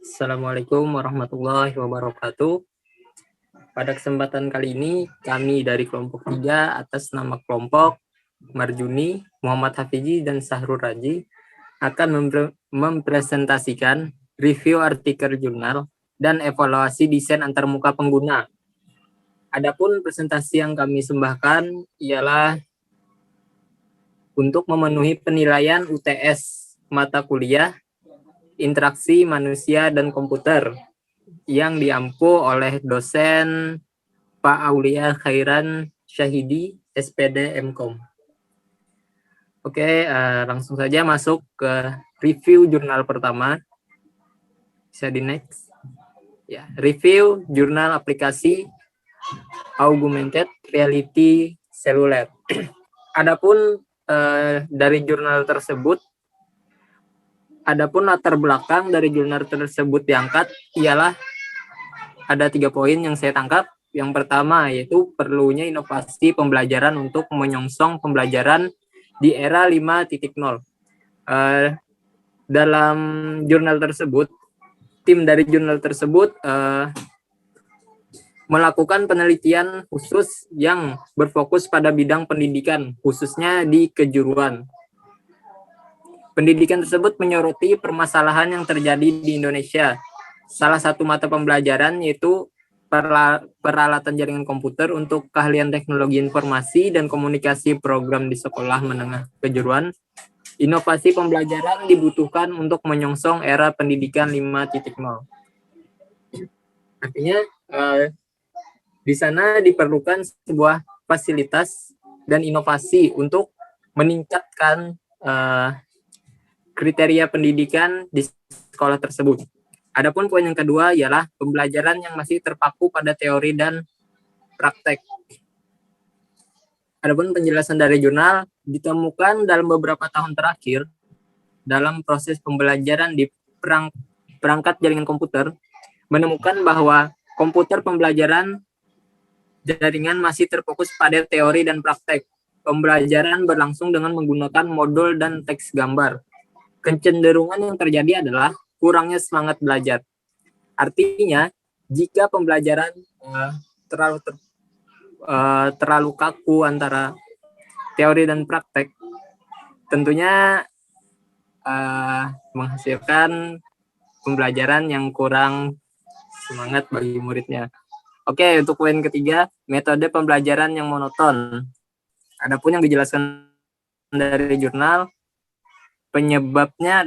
Assalamualaikum warahmatullahi wabarakatuh. Pada kesempatan kali ini, kami dari kelompok 3 atas nama kelompok Marjuni, Muhammad Hafizi, dan Sahrul Raji akan mempresentasikan review artikel jurnal dan evaluasi desain antarmuka pengguna. Adapun presentasi yang kami sembahkan ialah untuk memenuhi penilaian UTS mata kuliah Interaksi Manusia dan Komputer yang diampu oleh dosen Pak Aulia Khairan Syahidi, SPD MKOM. Oke, langsung saja masuk ke review jurnal pertama. Bisa di next. Ya, review jurnal aplikasi Augmented Reality Seluler. Adapun dari jurnal tersebut, adapun latar belakang dari jurnal tersebut diangkat ialah ada 3 poin yang saya tangkap. Yang pertama yaitu perlunya inovasi pembelajaran untuk menyongsong pembelajaran di era 5.0. Dalam jurnal tersebut, tim dari jurnal tersebut melakukan penelitian khusus yang berfokus pada bidang pendidikan, khususnya di kejuruan. Pendidikan tersebut menyoroti permasalahan yang terjadi di Indonesia. Salah satu mata pembelajaran yaitu peralatan jaringan komputer untuk keahlian teknologi informasi dan komunikasi program di sekolah menengah kejuruan. Inovasi pembelajaran dibutuhkan untuk menyongsong era pendidikan 5.0. Artinya di sana diperlukan sebuah fasilitas dan inovasi untuk meningkatkan kriteria pendidikan di sekolah tersebut. Adapun poin yang kedua ialah pembelajaran yang masih terpaku pada teori dan praktek. Adapun penjelasan dari jurnal, ditemukan dalam beberapa tahun terakhir dalam proses pembelajaran di perangkat jaringan komputer, menemukan bahwa komputer pembelajaran jaringan masih terfokus pada teori dan praktek. Pembelajaran berlangsung dengan menggunakan modul dan teks gambar. Kecenderungan yang terjadi adalah kurangnya semangat belajar. Artinya, jika pembelajaran terlalu kaku antara teori dan praktek, tentunya menghasilkan pembelajaran yang kurang semangat bagi muridnya. Oke, untuk poin ketiga, metode pembelajaran yang monoton. Adapun yang dijelaskan dari jurnal, penyebabnya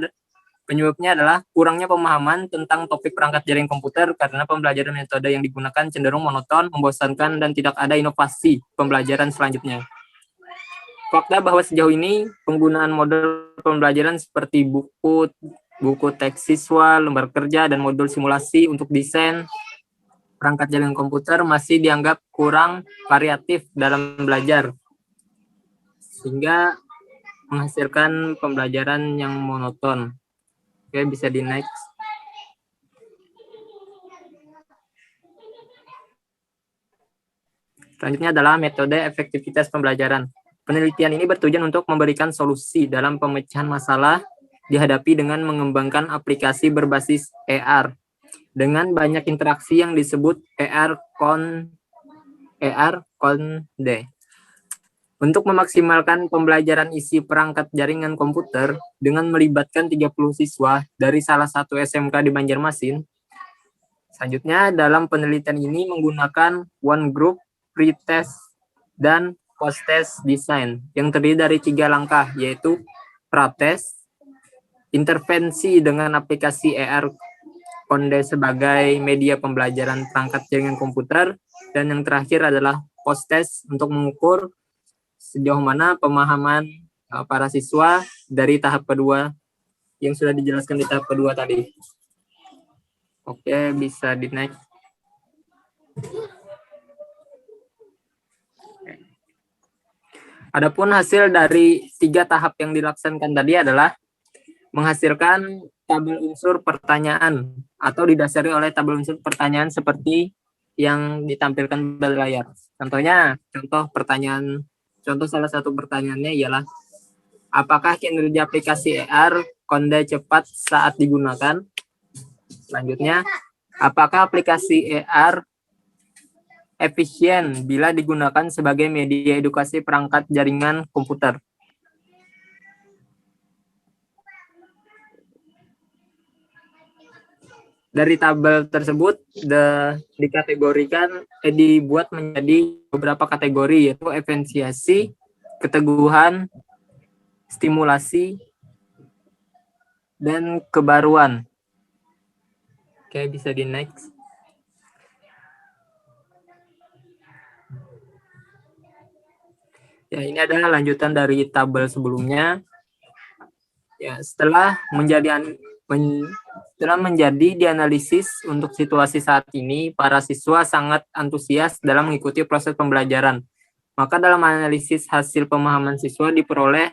adalah kurangnya pemahaman tentang topik perangkat jaringan komputer karena pembelajaran metode yang digunakan cenderung monoton, membosankan, dan tidak ada inovasi pembelajaran selanjutnya. Fakta bahwa sejauh ini penggunaan model pembelajaran seperti buku teks siswa, lembar kerja, dan modul simulasi untuk desain perangkat jaringan komputer masih dianggap kurang variatif dalam belajar, sehingga menghasilkan pembelajaran yang monoton. Oke, bisa di next. Selanjutnya adalah metode efektivitas pembelajaran. Penelitian ini bertujuan untuk memberikan solusi dalam pemecahan masalah dihadapi dengan mengembangkan aplikasi berbasis AR dengan banyak interaksi yang disebut AR Conde. Untuk memaksimalkan pembelajaran isi perangkat jaringan komputer dengan melibatkan 30 siswa dari salah satu SMK di Banjarmasin. Selanjutnya, dalam penelitian ini menggunakan one group, pre-test, dan post-test design yang terdiri dari 3 langkah, yaitu pra-test, intervensi dengan aplikasi AR Conde sebagai media pembelajaran perangkat jaringan komputer, dan yang terakhir adalah post-test untuk mengukur sejauh mana pemahaman para siswa dari tahap kedua yang sudah dijelaskan di tahap kedua tadi. Oke, bisa di next. Adapun hasil dari 3 tahap yang dilaksanakan tadi adalah menghasilkan tabel unsur pertanyaan atau didasari oleh tabel unsur pertanyaan seperti yang ditampilkan pada layar. Contohnya, contoh salah satu pertanyaannya ialah apakah kinerja aplikasi AR Conde cepat saat digunakan? Selanjutnya, apakah aplikasi AR efisien bila digunakan sebagai media edukasi perangkat jaringan komputer? Dari tabel tersebut dibuat menjadi beberapa kategori, yaitu efisiensi, keteguhan, stimulasi, dan kebaruan. Oke, bisa di next. Ya, ini adalah lanjutan dari tabel sebelumnya. Ya, setelah menjadi dianalisis untuk situasi saat ini, para siswa sangat antusias dalam mengikuti proses pembelajaran. Maka dalam analisis hasil pemahaman siswa diperoleh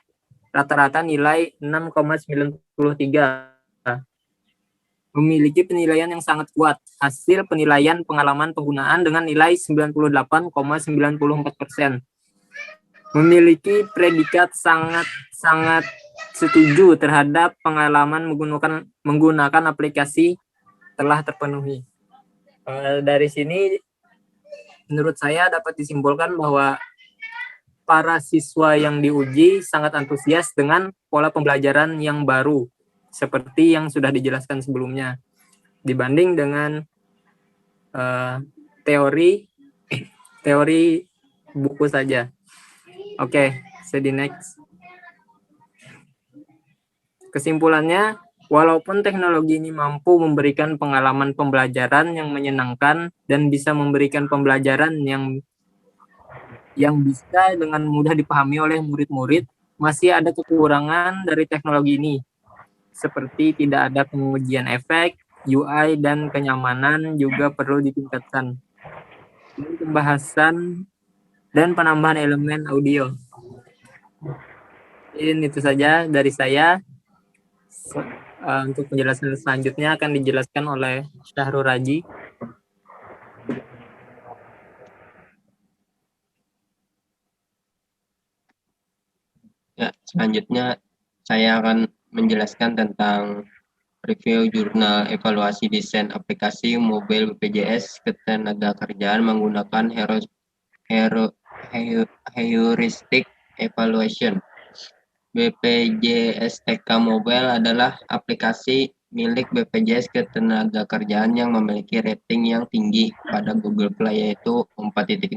rata-rata nilai 6,93. Memiliki penilaian yang sangat kuat. Hasil penilaian pengalaman penggunaan dengan nilai 98,94%. Memiliki predikat sangat setuju terhadap pengalaman menggunakan aplikasi telah terpenuhi. Dari sini menurut saya dapat disimpulkan bahwa para siswa yang diuji sangat antusias dengan pola pembelajaran yang baru seperti yang sudah dijelaskan sebelumnya dibanding dengan teori buku saja. Oke, jadi next. Kesimpulannya, walaupun teknologi ini mampu memberikan pengalaman pembelajaran yang menyenangkan dan bisa memberikan pembelajaran yang bisa dengan mudah dipahami oleh murid-murid, masih ada kekurangan dari teknologi ini, seperti tidak ada pengujian efek, UI, dan kenyamanan juga perlu ditingkatkan. Pembahasan dan penambahan elemen audio. Ini itu saja dari saya. Untuk penjelasan selanjutnya akan dijelaskan oleh Syahrul Raji. Ya, selanjutnya saya akan menjelaskan tentang review jurnal evaluasi desain aplikasi mobile BPJS Ketenagakerjaan menggunakan heuristic evaluation. BPJS TK Mobile adalah aplikasi milik BPJS Ketenagakerjaan yang memiliki rating yang tinggi pada Google Play yaitu 4.0.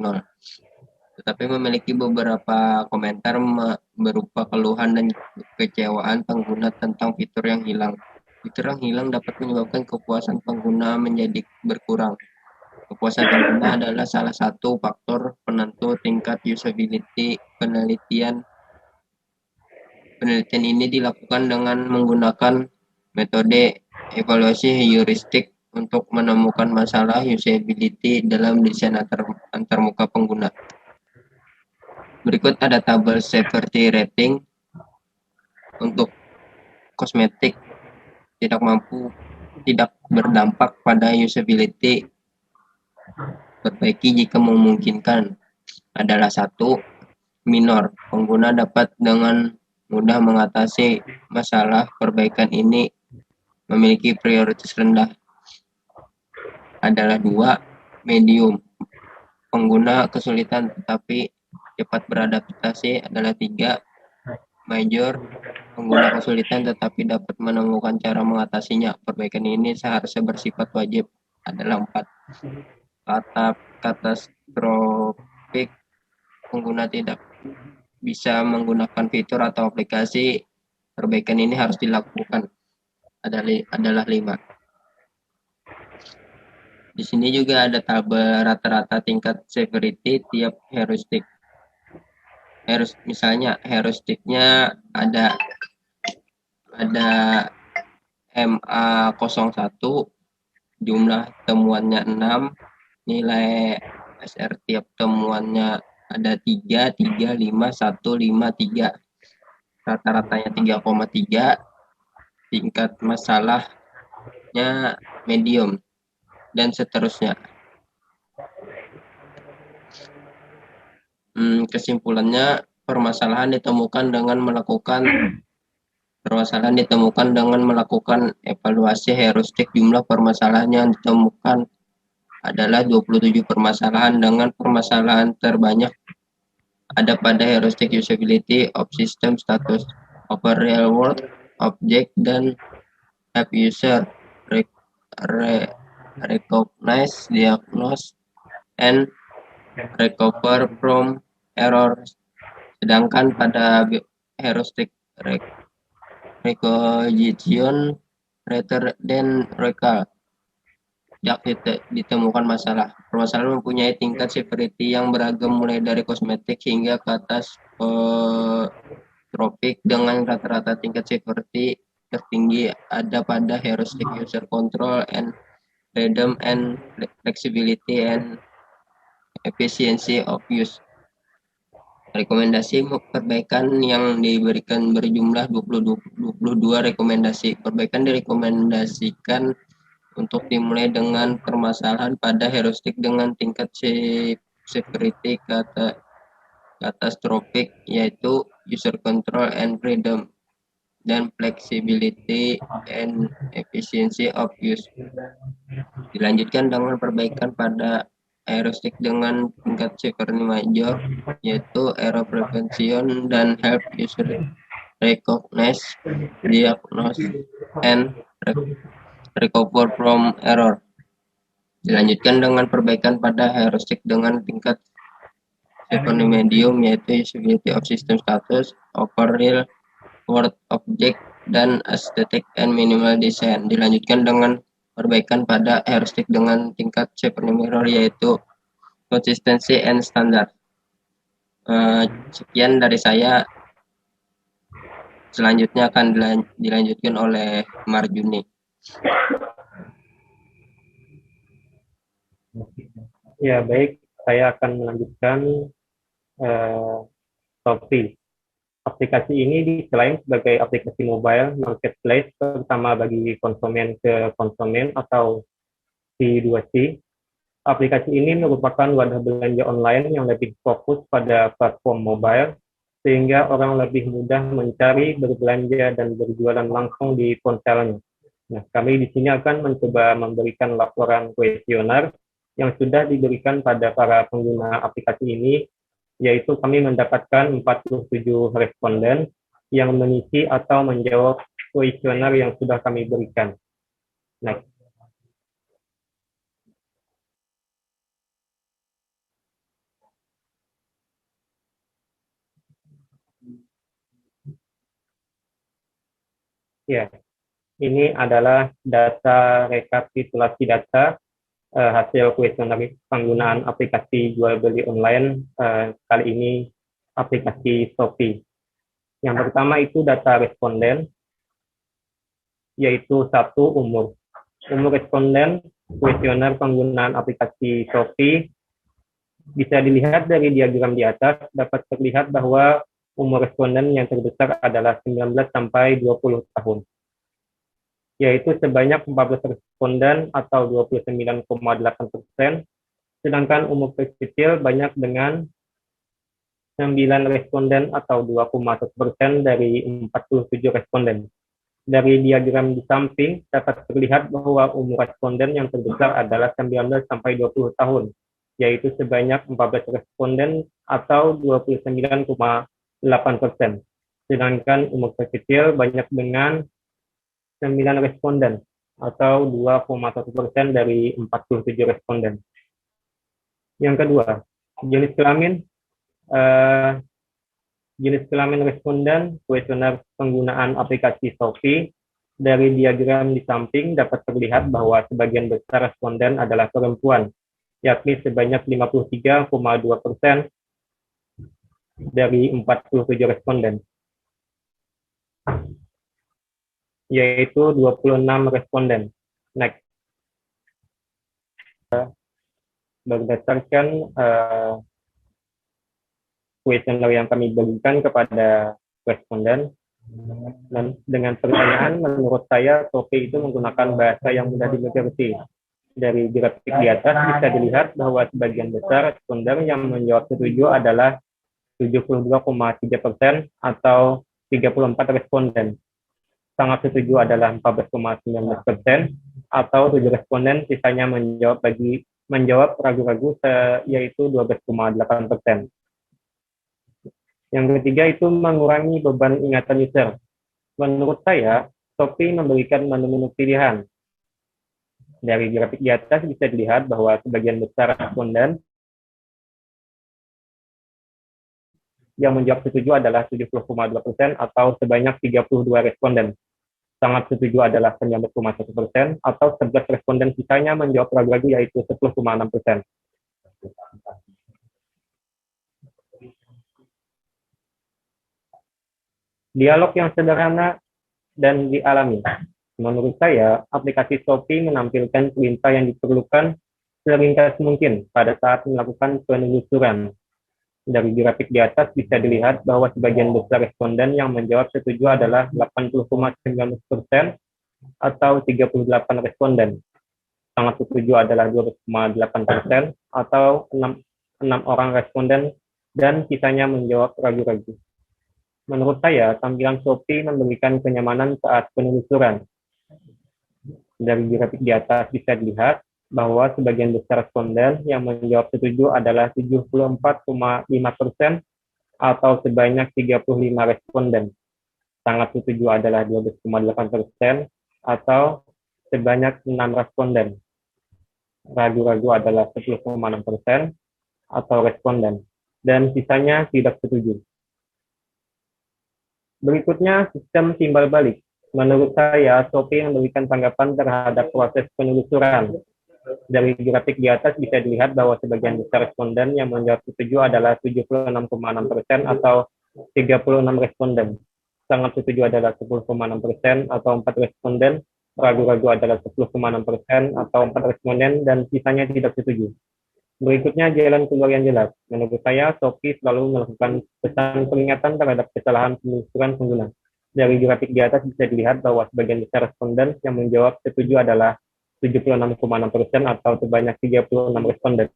Tetapi memiliki beberapa komentar berupa keluhan dan kekecewaan pengguna tentang fitur yang hilang. Fitur yang hilang dapat menyebabkan kepuasan pengguna menjadi berkurang. Kepuasan pengguna adalah salah satu faktor penentu tingkat usability. Penelitian ini dilakukan dengan menggunakan metode evaluasi heuristik untuk menemukan masalah usability dalam desain antarmuka pengguna. Berikut ada tabel severity rating untuk kosmetik tidak berdampak pada usability. Perbaiki jika memungkinkan. Adalah 1. Minor. Pengguna dapat dengan mudah mengatasi masalah. Perbaikan ini memiliki prioritas rendah. Adalah 2. Medium. Pengguna kesulitan tetapi cepat beradaptasi. Adalah 3. Major. Pengguna kesulitan tetapi dapat menemukan cara mengatasinya. Perbaikan ini seharusnya bersifat wajib. Adalah 4. Katastrofik. Pengguna tidak bisa menggunakan fitur atau aplikasi. Perbaikan ini harus dilakukan. Adalah 5. Di sini juga ada tabel rata-rata tingkat severity tiap heuristik. Misalnya heuristiknya ada MA01, jumlah temuannya 6, nilai SR tiap temuannya ada 3, 3, 5, 1, 5, 3. Rata-ratanya 3,3, tingkat masalahnya medium, dan seterusnya. Kesimpulannya, permasalahan ditemukan dengan melakukan Permasalahan ditemukan dengan melakukan evaluasi heuristik. Jumlah permasalahan yang ditemukan adalah 27 permasalahan, dengan permasalahan terbanyak ada pada heuristic usability of system status, over real world object, dan have user recognize, diagnose, and recover from errors. Sedangkan pada heuristic recognition rather than recall ditemukan masalah. Permasalahan mempunyai tingkat severity yang beragam mulai dari kosmetik hingga katastropik, dengan rata-rata tingkat severity tertinggi ada pada heuristic user control and freedom and flexibility and efficiency of use. Rekomendasi perbaikan yang diberikan berjumlah 22 rekomendasi. Perbaikan direkomendasikan untuk dimulai dengan permasalahan pada heuristik dengan tingkat severity katastropik, yaitu user control and freedom, dan flexibility and efficiency of use. Dilanjutkan dengan perbaikan pada heuristik dengan tingkat severity major, yaitu error prevention dan help user recognize, diagnose, and recover from error. Dilanjutkan dengan perbaikan pada heuristik dengan tingkat severity medium, yaitu usability of system status, over real world object, dan aesthetic and minimal design. Dilanjutkan dengan perbaikan pada heuristik dengan tingkat severity mirror, yaitu consistency and standard. Sekian dari saya. Selanjutnya akan dilanjutkan oleh Marjuni. Ya, baik. Saya akan melanjutkan Shopee. Aplikasi ini selain sebagai aplikasi mobile marketplace terutama bagi konsumen ke konsumen atau C2C, aplikasi ini merupakan wadah belanja online yang lebih fokus pada platform mobile, sehingga orang lebih mudah mencari, berbelanja, dan berjualan langsung di ponselnya. Nah, kami di sini akan mencoba memberikan laporan kuesioner yang sudah diberikan pada para pengguna aplikasi ini, yaitu kami mendapatkan 47 responden yang mengisi atau menjawab kuesioner yang sudah kami berikan. Next. Ya, ini adalah data rekapitulasi data hasil kuesioner penggunaan aplikasi jual beli online, kali ini aplikasi Shopee. Yang pertama itu data responden, yaitu 1, umur. Umur responden kuesioner penggunaan aplikasi Shopee bisa dilihat dari diagram di atas, dapat terlihat bahwa umur responden yang terbesar adalah 19 sampai 20 tahun. Yaitu sebanyak 14 responden atau 29,8%, sedangkan umur terkecil banyak dengan 9 responden atau 2,1% dari 47 responden. Dari diagram di samping dapat terlihat bahwa umur responden yang terbesar adalah 19 sampai 20 tahun, yaitu sebanyak 14 responden atau 29,8%. Sedangkan umur terkecil banyak dengan 9 responden atau 2,1% dari 47 responden. Yang kedua, jenis kelamin. Jenis kelamin responden kuesioner penggunaan aplikasi Shopee. Dari diagram di samping dapat terlihat bahwa sebagian besar responden adalah perempuan, yakni sebanyak 53,2% dari 47 responden, yaitu 26 responden. Next. Berdasarkan kuesioner yang kami berikan kepada responden, dan dengan pertanyaan, menurut saya Shopee itu menggunakan bahasa yang mudah dimengerti. Dari grafik di atas bisa dilihat bahwa sebagian besar responden yang menjawab setuju adalah 72,3% atau 34 responden. sangat setuju adalah 14,19%, atau 7 responden sisanya menjawab ragu-ragu yaitu 12,8%. Yang ketiga itu mengurangi beban ingatan user. Menurut saya, Shopee memberikan menu-menu pilihan. Dari grafik di atas bisa dilihat bahwa sebagian besar responden yang menjawab setuju adalah 70,2% atau sebanyak 32 responden. Sangat setuju adalah 19,1% atau 11 responden sisanya menjawab ragu-ragu yaitu 10,6%. Dialog yang sederhana dan dialami. Menurut saya, aplikasi Shopee menampilkan perintah yang diperlukan seringkali mungkin pada saat melakukan penelusuran. Dari grafik di atas bisa dilihat bahwa sebagian besar responden yang menjawab setuju adalah 80,9% atau 38 responden. Sangat setuju adalah 12,8% atau 6 orang responden dan sisanya menjawab ragu-ragu. Menurut saya, tampilan Shopee memberikan kenyamanan saat penelusuran. Dari grafik di atas bisa dilihat bahwa sebagian besar responden yang menjawab setuju adalah 74,5% atau sebanyak 35 responden. Sangat setuju adalah 12,8% atau sebanyak 6 responden. Ragu-ragu adalah 10,6% atau responden, dan sisanya tidak setuju. Berikutnya, sistem timbal balik. Menurut saya, Shopee memberikan tanggapan terhadap proses penelusuran. Dari grafik di atas bisa dilihat bahwa sebagian besar responden yang menjawab setuju adalah 76,6% atau 36 responden. Sangat setuju adalah 10,6% atau 4 responden. Ragu-ragu adalah 10,6% atau 4 responden, dan sisanya tidak setuju. Berikutnya, jalan keluar yang jelas. Menurut saya, Shopee selalu melakukan pesan peringatan terhadap kesalahan penelusuran pengguna. Dari grafik di atas bisa dilihat bahwa sebagian besar responden yang menjawab setuju adalah 76,6% atau sebanyak 36 responden.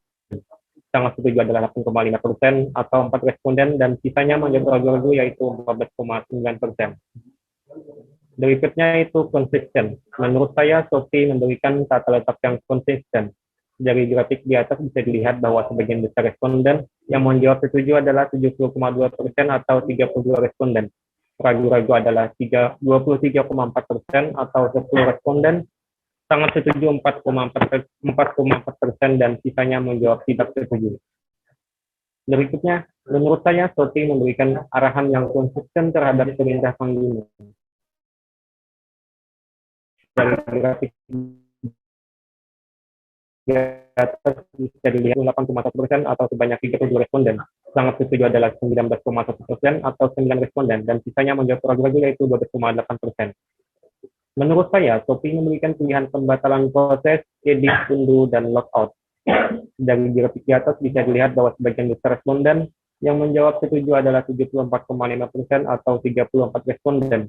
Sangat setuju adalah 8,5% atau 4 responden, dan sisanya menjawab ragu-ragu yaitu 14,9%. Berikutnya itu konsisten. Menurut saya, Shopee memberikan tata letak yang konsisten. Dari grafik di atas bisa dilihat bahwa sebagian besar responden yang menjawab setuju adalah 70,2% atau 32 responden. Ragu-ragu adalah 23,4% atau 10 responden. Sangat setuju 4,4% dan sisanya menjawab tidak setuju. Berikutnya, menurut saya Shopee memberikan arahan yang konsisten terhadap perintah pengguna. Dari grafik di atas bisa dilihat 8,1% atau sebanyak 32 responden. Sangat setuju adalah 19,1% atau 9 responden, dan sisanya menjawab ragu-ragu yaitu 12,8%. Menurut saya, Shopee memberikan pilihan pembatalan proses, edit, undo, dan logout. Dari grafik di atas bisa dilihat bahwa sebagian besar responden yang menjawab setuju adalah 74,5% atau 34 responden.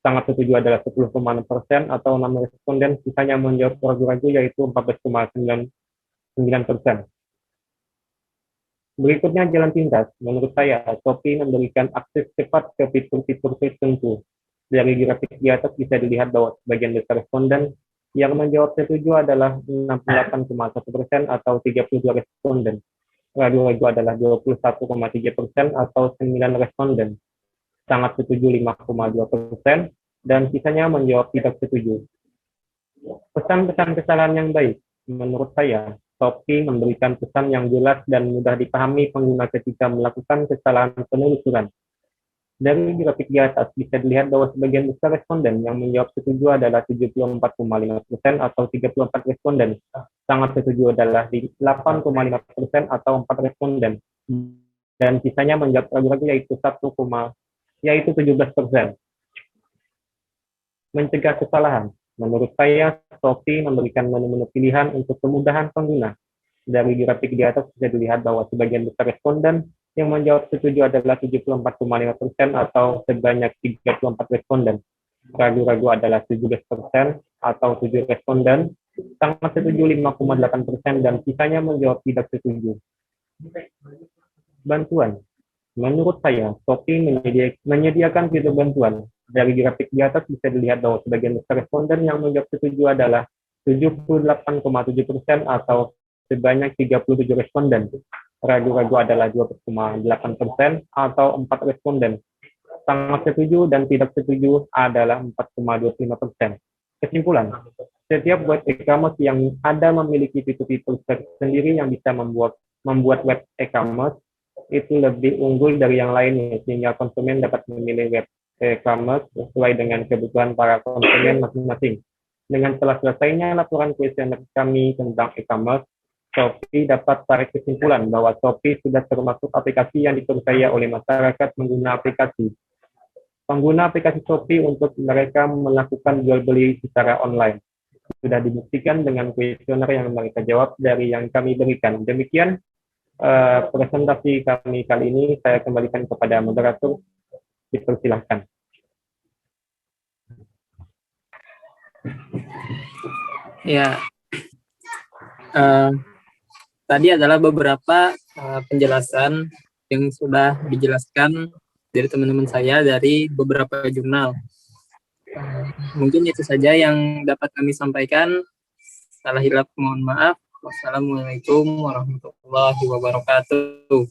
Sangat setuju adalah 10,6% atau 6 responden, sisanya menjawab ragu-ragu yaitu 14,9%. Berikutnya jalan pintas. Menurut saya, Shopee memberikan akses cepat ke fitur-fitur tertentu. Dari grafik di atas bisa dilihat bahwa sebagian besar responden yang menjawab setuju adalah 68,1% atau 32 responden. Ragu-ragu adalah 21,3% atau 9 responden. Sangat setuju 5,2%, dan sisanya menjawab tidak setuju. Pesan-pesan kesalahan yang baik. Menurut saya, Shopee memberikan pesan yang jelas dan mudah dipahami pengguna ketika melakukan kesalahan penelusuran. Dari grafik di atas bisa dilihat bahwa sebagian besar responden yang menjawab setuju adalah 74,5% atau 34 responden. Sangat setuju adalah 8,5% atau 4 responden. Dan sisanya menjawab ragu-ragu yaitu 17%. Mencegah kesalahan. Menurut saya, Shopee memberikan menu-menu pilihan untuk kemudahan pengguna. Dari grafik di atas bisa dilihat bahwa sebagian besar responden yang menjawab setuju adalah 74,5% atau sebanyak 34 responden. Ragu-ragu adalah 17% atau 7 responden. Sangat setuju 5,8% dan sisanya menjawab tidak setuju. Bantuan. Menurut saya, Shopee menyediakan fitur bantuan. Dari grafik di atas bisa dilihat bahwa sebagian besar responden yang menjawab setuju adalah 78,7% atau sebanyak 37 responden. Ragu-ragu adalah 2,8% atau 4 responden. Sangat setuju dan tidak setuju adalah 4,25%. Kesimpulan, setiap web e-commerce yang ada memiliki fitur-fitur sendiri yang bisa membuat web e-commerce itu lebih unggul dari yang lainnya, sehingga konsumen dapat memilih web e-commerce sesuai dengan kebutuhan para konsumen masing-masing. Dengan telah selesainya laporan kuesioner kami tentang e-commerce, Shopee dapat tarik kesimpulan bahwa Shopee sudah termasuk aplikasi yang dipercaya oleh masyarakat pengguna aplikasi Shopee untuk mereka melakukan jual beli secara online. Sudah dibuktikan dengan kuesioner yang mereka jawab dari yang kami berikan. Demikian presentasi kami kali ini. Saya kembalikan kepada moderator. Dipersilahkan. Ya, tadi adalah beberapa penjelasan yang sudah dijelaskan dari teman-teman saya dari beberapa jurnal. Mungkin itu saja yang dapat kami sampaikan. Salah hilaf mohon maaf. Wassalamualaikum warahmatullahi wabarakatuh.